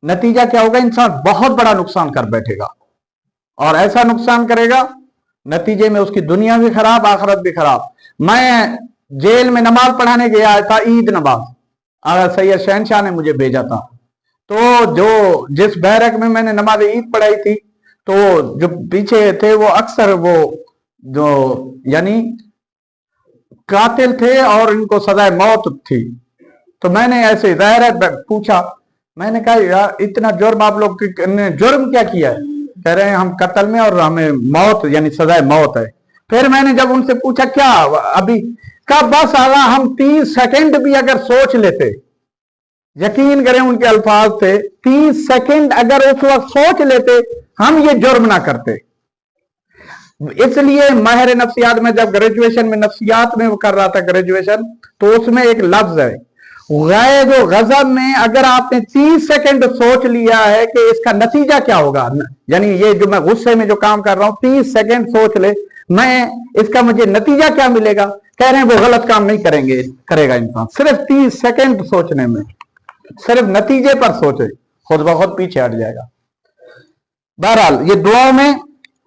नतीजा क्या होगा? इंसान बहुत बड़ा नुकसान कर बैठेगा, और ऐसा नुकसान करेगा नतीजे में उसकी दुनिया भी खराब, आखिरत भी खराब। मैं जेल में नमाज पढ़ाने गया था, ईद नमाज, आगा सैयद शहनशाह ने मुझे भेजा था। तो जो जिस बैरक में मैंने नमाज ईद पढ़ाई थी, तो जो पीछे थे वो अक्सर वो जो यानी कातिल थे और इनको सजाए मौत थी। तो मैंने ऐसे जाहिर है पूछा, मैंने कहा यार इतना जुर्म आप लोग ने जुर्म क्या किया है? कह रहे हैं हम कत्ल में और हमें मौत यानी सजाए मौत है। फिर मैंने जब उनसे पूछा क्या अभी, का बस आला हम 30 सेकंड भी अगर सोच लेते, यकीन करें उनके अल्फाज थे, 30 सेकंड अगर उस वक्त सोच लेते हम ये जुर्म ना करते। इसलिए माहिर नफ्सियात में जब ग्रेजुएशन में नफ्सियात में वो कर रहा था ग्रेजुएशन, तो उसमें एक लफ्ज है गैज़ व गज़ब में, अगर आपने 30 सेकंड सोच लिया है कि इसका नतीजा क्या होगा, यानी ये जो मैं गुस्से में जो काम कर रहा हूं 30 सेकंड सोच ले मैं इसका मुझे नतीजा क्या मिलेगा, कह रहे हैं वो गलत काम नहीं करेगा इंसान, सिर्फ 30 सेकंड सोचने में, सिर्फ नतीजे पर सोचे, खुद ब खुद पीछे हट जाएगा। बहरहाल ये दुआ में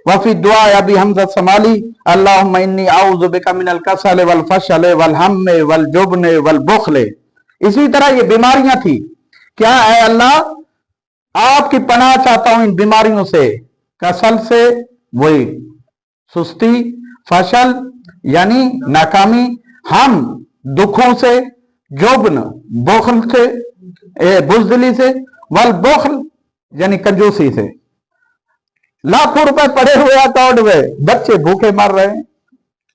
वफी दुआ अभी हमजा समाली, अल्लाहुम्मा इन्नी आऊज़ु बिका मिनल कसल वल फशल वल हम्म वल जुब्न वल बुख्ल। इसी तरह ये बीमारियां थी, क्या है अल्लाह आपकी पनाह चाहता हूं इन बीमारियों से, कसल से वही सुस्ती, फशल यानी नाकामी, हम दुखों से, जुब्न बुख्ल से, बुज़दिली से, वल बुख्ल यानी कंजूसी से। लाखों रुपए पड़े हुए अकाउंट में, बच्चे भूखे मर रहे हैं,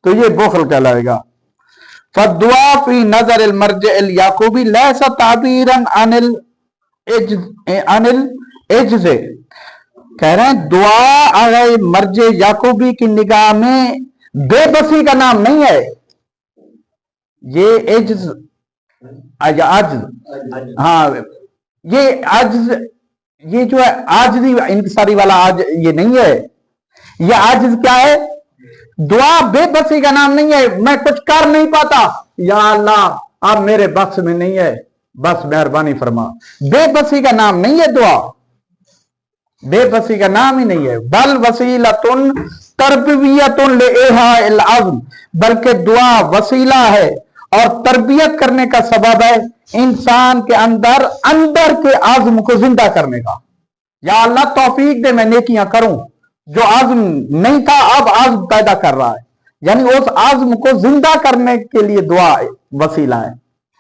तो ये बुख्ल कहलाएगा। फद्दुआ फी नजर अल मर्ज अल याकूबी लैसा ताबीरन अनिल इज्ज़, कह रहे हैं दुआ अगर मर्ज याकूबी की निगाह में बेबसी का नाम नहीं है, ये इज्ज़ हाँ ये आजिज, ये जो है आजिज़ी इंतसारी वाला आज ये नहीं है, ये आजिज़ क्या है? दुआ बेबसी का नाम नहीं है, मैं कुछ कर नहीं पाता, या अल्लाह आप मेरे बख्श में नहीं है, बस मेहरबानी फरमा। बेबसी का नाम नहीं है दुआ, बेबसी का नाम ही नहीं है। बल वसीलतुन तरबियतुन लिइहाइल अज़्म, बल्कि दुआ वसीला है और तरबियत करने का सबब है इंसान के अंदर के आज़्म को जिंदा करने का। या अल्लाह तौफीक दे मैं नेकियां करूं, जो आज़्म नहीं था अब आज़्म पैदा कर रहा है, यानी उस आज़्म को जिंदा करने के लिए दुआ वसीला है।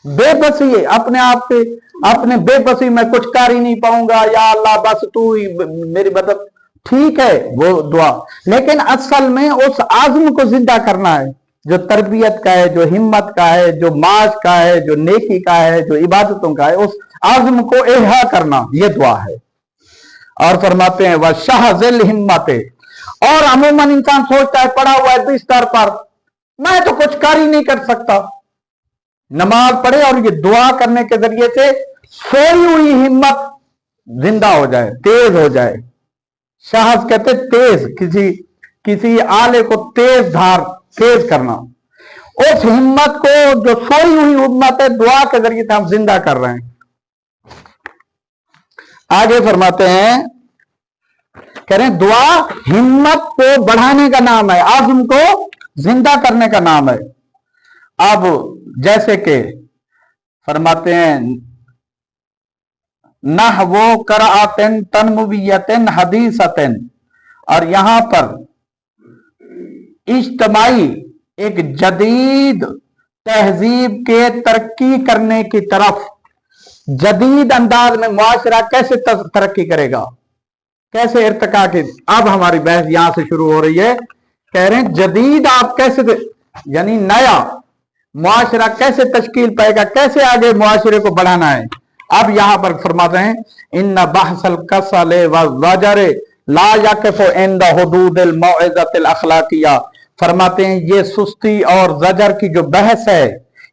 बेबसी अपने आप के, अपने बेबसी में कुछ कर ही नहीं पाऊंगा, या अल्लाह बस तू ही मेरी मदद, ठीक है वो दुआ, लेकिन असल में उस आज़्म को जिंदा करना है जो तरबियत का है, जो हिम्मत का है, जो माश का है, जो नेकी का है, जो इबादतों का है, उस आज़म को इहा करना, ये दुआ है। और फरमाते हैं वह शाहजिल हिम्मत, और अमूमन इंसान सोचता है पड़ा हुआ है बिस्तर पर, मैं तो कुछ कर ही नहीं कर सकता। नमाज पढ़े और ये दुआ करने के जरिए से सोई हुई हिम्मत जिंदा हो जाए, तेज हो जाए। शाहज कहते तेज, किसी आले को तेज धार, तेज करना। उस हिम्मत को जो सोई हुई हिम्मत है, दुआ के जरिए से हम जिंदा कर रहे हैं। आगे फरमाते हैं, कह रहे हैं दुआ हिम्मत को बढ़ाने का नाम है, आज़म को जिंदा करने का नाम है। अब जैसे कि फरमाते हैं नह वो करातन तनमुवियतन हदीसतन, और यहां पर इज्तमाई एक जदीद तहजीब के तरक्की करने की तरफ, जदीद अंदाज में मुआशरा कैसे तरक्की करेगा, कैसे इर्तिका की, अब हमारी बहस यहां से शुरू हो रही है। कह रहे हैं जदीद आप कैसे, यानी नया मुआशरा कैसे तश्कील पाएगा, कैसे आगे मुआशरे को बढ़ाना है। अब यहां पर फरमाते हैं इन्ना बहसल कसल व वजरे ला यकफु इंद हुदूदिल मौइज़तिल अखलाकिया। फरमाते हैं ये सुस्ती और जजर की जो बहस है,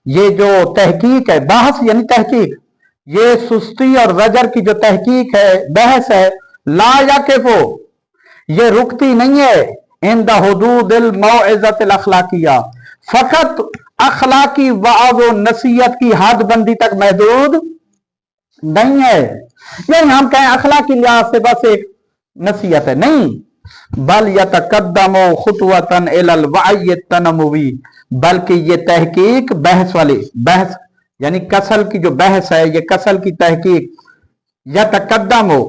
ये जो तहकीक है, बहस यानी तहकीक, ये सुस्ती और जजर की जो तहकीक है, बहस है, ला यकफु, ये रुकती नहीं है, इंद हुदूदिल मौइज़तिल अखलाकिया, फकत अखलाकी वाज़ व नसीहत की हद बंदी तक महदूद नहीं है। यानी हम कहें अखलाकी लिहाज से बस एक नसीहत है, नहीं, बल यतकद्दमु खुतवतन इलल वअय तनमुवी, बल्कि ये तहकीक बहस वाली, बहस यानी कसल की जो बहस है, ये कसल की तहकीक, यतकद्दमु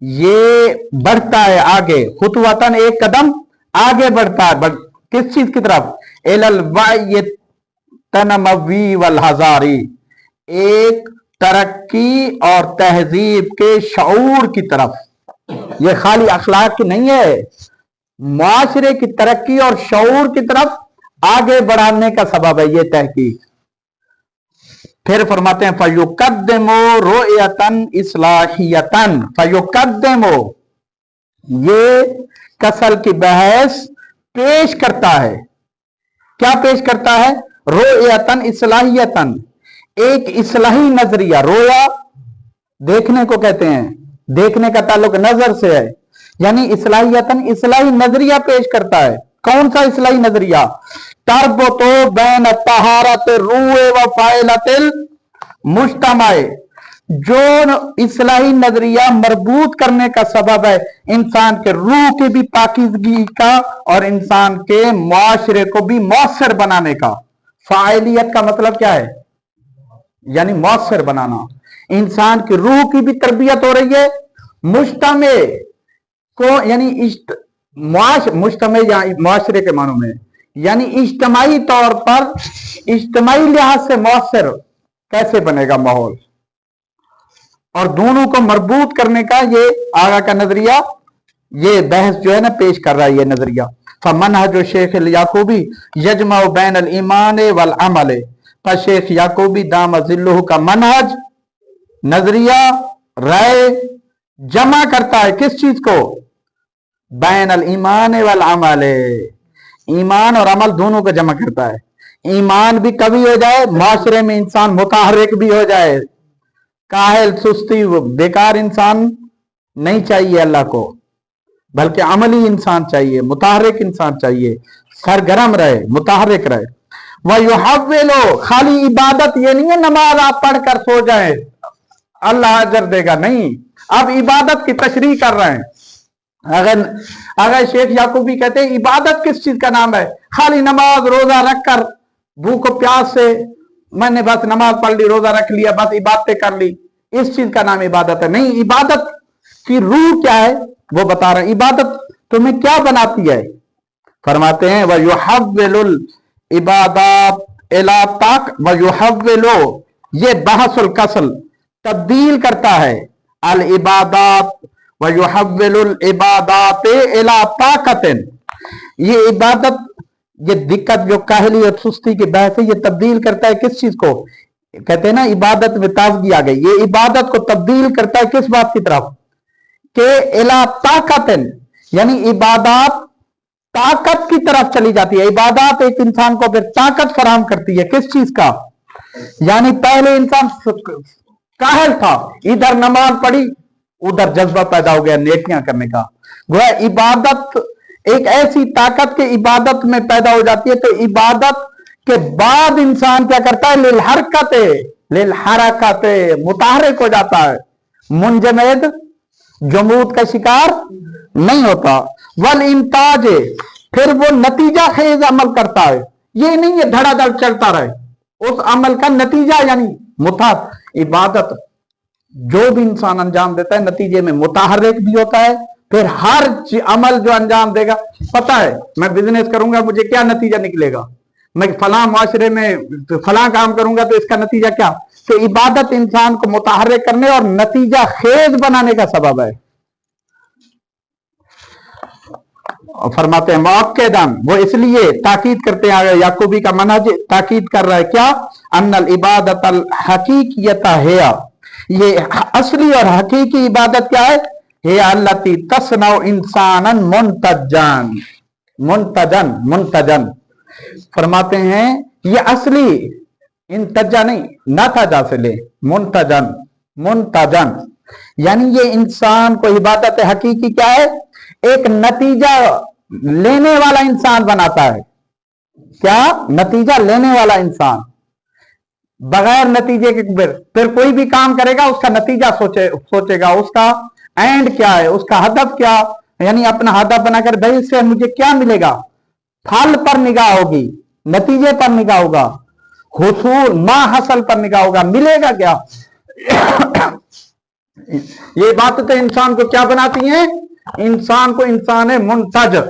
ये बढ़ता है आगे, खुतवतन एक कदम आगे बढ़ता है, किस चीज की तरफ, इलल वअय तनमवी वल हजारी, एक तरक्की और तहजीब के शऊर की तरफ। ये खाली अखलाक की नहीं है, मुआशरे की तरक्की और शऊर की तरफ आगे बढ़ाने का सबब है ये तहकीक। फिर फरमाते हैं फयुकद्दिमु रुयतन इस्लाहियतन, फयुकद्दिमु ये कसल की बहस पेश करता है, क्या पेश करता है, रुयतन इस्लाहियतन, एक इस्लाही नजरिया, रोया देखने को कहते हैं, देखने का ताल्लुक नजर से है, यानी इस्लाहियतन इस्लाही नजरिया पेश करता है। कौन सा इस्लाही नजरिया, तरबतो बैन तहारत रूए व फाइलतिल मुज्तमाए, जो इस्लाही नजरिया मरबूत करने का सबब है इंसान के रूह की भी पाकीज़गी का और इंसान के मुआशरे को भी मौसर बनाने का। फाइलियत का मतलब क्या है, यानी मौसर बनाना, इंसान की रूह की भी तरबियत हो रही है, मुज्तमे को यानी मुज्तमे या मुआशरे के मानों में, यानी इज्तमाई तौर पर, इज्तमाई लिहाज से मौसर कैसे बनेगा माहौल, और दोनों को मरबूत करने का ये आगा का नजरिया, ये बहस जो है ना पेश कर रहा है ये नजरिया। फमनहज शेख याकूबी यजमा बैन अल ईमान वल अमल, पर शेख याकूबी दाम जिल्लुहु का मनहज नजरिया राय जमा करता है, किस चीज को, बैन अल ईमान वल अमल, ईमान और अमल दोनों को जमा करता है। ईमान भी कभी हो जाए, माशरे में इंसान मुताहरिक भी हो जाए, काहिल सुस्ती बेकार इंसान नहीं चाहिए अल्लाह को, बल्कि अमली इंसान चाहिए, मुताहरिक इंसान चाहिए, सरगर्म रहे, मुताहरिक रहे। वह युहव्विलो, खाली इबादत ये नहीं है नमाज आप पढ़कर सो जाए अल्लाह अजर देगा, नहीं, अब इबादत की तशरीह कर रहे हैं। अगर शेख याकूबी कहते हैं इबादत किस चीज का नाम है, खाली नमाज रोजा रखकर भूख प्यास से मैंने बस नमाज पढ़ ली, रोजा रख लिया, बस इबादतें कर ली, इस चीज का नाम इबादत है, नहीं। इबादत की रूह क्या है वो बता रहे हैं, इबादत तुम्हें क्या बनाती है। फरमाते हैं वह युहव्विलुल इबादत इला ताक व युहव्विलु, ये बहसुल कसल तब्दील करता है, अल इबादत व युहव्विलुल इबादत इला ताकतिन, ये इबादत ये दिक्कत जो काहली और सुस्ती की बहस है, ये तब्दील करता है किस चीज को? कहते हैं ना इबादत में ताजगी आ गई, ये इबादत को तब्दील करता है किस बात की तरफ? के इला ताकतन, यानी इबादत ताकत की तरफ चली जाती है। इबादत एक इंसान को फिर ताकत फराहम करती है किस चीज का? यानी पहले इंसान काहल था, इधर नमाज पढ़ी, उधर जज्बा पैदा हो गया नेकियां करने का। गोया इबादत एक ऐसी ताकत के इबादत में पैदा हो जाती है, तो इबादत के बाद इंसान क्या करता है? लिल हरकते मुताहरिक हो जाता है, मुंजमद जमूद का शिकार नहीं होता। वल इंताज, फिर वो नतीजा खेज अमल करता है, ये नहीं है धड़ाधड़ चलता रहे, उस अमल का नतीजा यानी इबादत जो भी इंसान अंजाम देता है नतीजे में मुताहरिक भी होता है। फिर हर अमल जो अंजाम देगा, पता है मैं बिजनेस करूंगा मुझे क्या नतीजा निकलेगा, मैं फलां माशरे में फलां काम करूंगा तो इसका नतीजा क्या? तो इबादत इंसान को मुताहरिक करने और नतीजा खेज बनाने का सबब है। फरमाते हैं मुअक्किदन, वो इसलिए ताकीद करते हैं, याकूबी का मनहज ताकीद कर रहा है क्या? अन्नल इबादत अल हकीकियता है, ये असली और हकीकी इबादत क्या है? हे अल्लती तस्नउ इंसानन मुंतजन। फरमाते हैं ये असली, इंतजा नहीं नाताजा से ले, मुंतजन यानी ये इंसान को इबादत हकीकी क्या है? एक नतीजा लेने वाला इंसान बनाता है। क्या? नतीजा लेने वाला इंसान। बगैर नतीजे के फिर कोई भी काम करेगा उसका नतीजा सोचेगा, उसका एंड क्या है, उसका हदफ क्या, यानी अपना हदफ बनाकर भाई इससे मुझे क्या मिलेगा, फल पर निगाह होगी, नतीजे पर निगाह होगा, हुसूल मा हासिल पर निगाह होगा, मिलेगा क्या। ये बात तो इंसान को क्या बनाती हैं? इंसान को इंसान मुंतज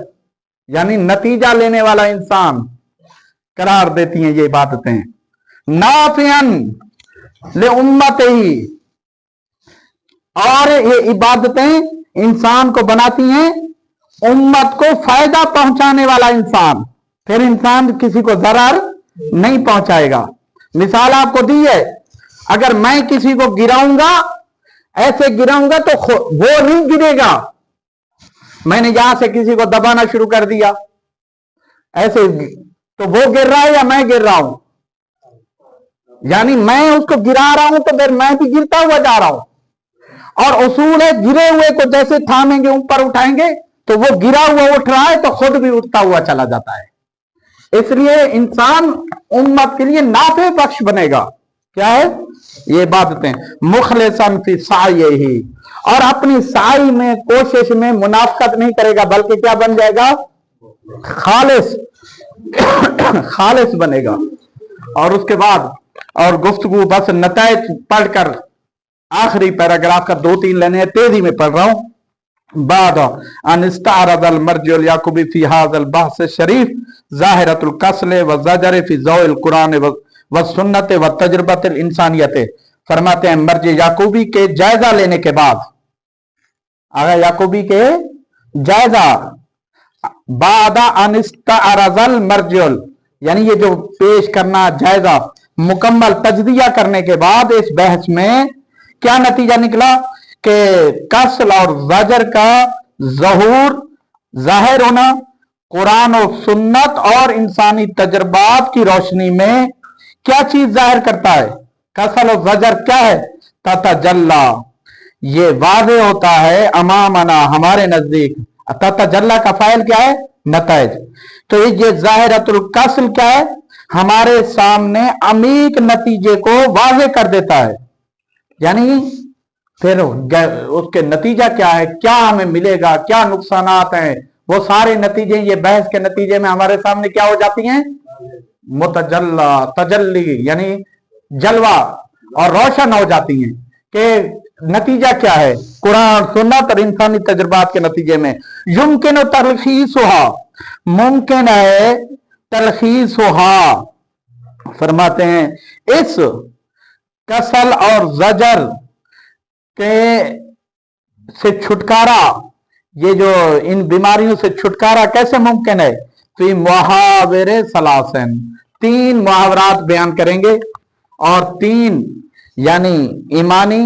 यानी नतीजा लेने वाला इंसान करार देती हैं ये इबादतें। नाफियन ले उम्मत ही, और ये इबादतें इंसान को बनाती हैं उम्मत को फायदा पहुंचाने वाला इंसान, फिर इंसान किसी को जरर नहीं पहुंचाएगा। मिसाल आपको दी है, अगर मैं किसी को गिराऊंगा, ऐसे गिराऊंगा तो वो नहीं गिरेगा, मैंने यहां से किसी को दबाना शुरू कर दिया ऐसे, तो वो गिर रहा है या मैं गिर रहा हूं? यानी मैं उसको गिरा रहा हूं तो फिर मैं भी गिरता हुआ जा रहा हूं। और उसूल है गिरे हुए को जैसे थामेंगे ऊपर उठाएंगे तो वो गिरा हुआ उठ रहा है तो खुद भी उठता हुआ चला जाता है। इसलिए इंसान उम्मत के लिए नाफे बख्श बनेगा। क्या है? ये बातें मुखलिसन फी साई, और अपनी साई में कोशिश में मुनाफकत नहीं करेगा, बल्कि क्या बन जाएगा? खालिस बनेगा। और उसके बाद और गुफ्तगू बस नताइज पढ़कर आखिरी पैराग्राफ का 2-3 लाइनें तेजी में पढ़ रहा हूं। बाद अनिस्तारदल मर्जुल याकूबी फी हाज़ल बहस शरीफ ज़ाहिरतुल कस्ल व ज़जर फी ज़ौइल कुरान व सुन्नत व तजरबतुल इंसानियत। फरमाते हैं मर्ज याकूबी के जायजा लेने के बाद, अगर याकूबी के जायजा बादा अनिस्तारदल मर्जुल यानी ये जो पेश करना जायजा मुकम्मल तजदिया करने के बाद इस बहस में क्या नतीजा निकला कि कस्ल और ज़जर का ज़हूर जाहिर होना कुरान और सुन्नत और इंसानी तजर्बात की रोशनी में क्या चीज जाहिर करता है? कस्ल और ज़जर क्या है? ततजल्ला, ये वाज़े होता है अमामना हमारे नजदीक। ततजल्ला का फाइल क्या है? नताइज। तो ये ज़ाहिरतुल कस्ल क्या है? हमारे सामने अमीक नतीजे को वाज़े कर देता है, यानी फिर उसके नतीजा क्या है, क्या हमें मिलेगा, क्या नुकसानात हैं, वो सारे नतीजे ये बहस के नतीजे में हमारे सामने क्या हो जाती हैं? मुतजल्ला, तजल्ली यानी जलवा और रोशन हो जाती हैं कि नतीजा क्या है कुरान सुन्नत और इंसानी तजुर्बात के नतीजे में। युमकिन तलखीसुहा, मुमकिन है तलखीसुहा। फरमाते हैं इस कसल और ज़जर के से छुटकारा, ये जो इन बीमारियों से छुटकारा कैसे मुमकिन है? فی محاور سلاسن، 3 محاورات بیان کریں گے، اور 3 یعنی ایمانی،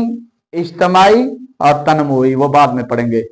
اجتماعی اور تنموی وہ بعد میں پڑھیں گے۔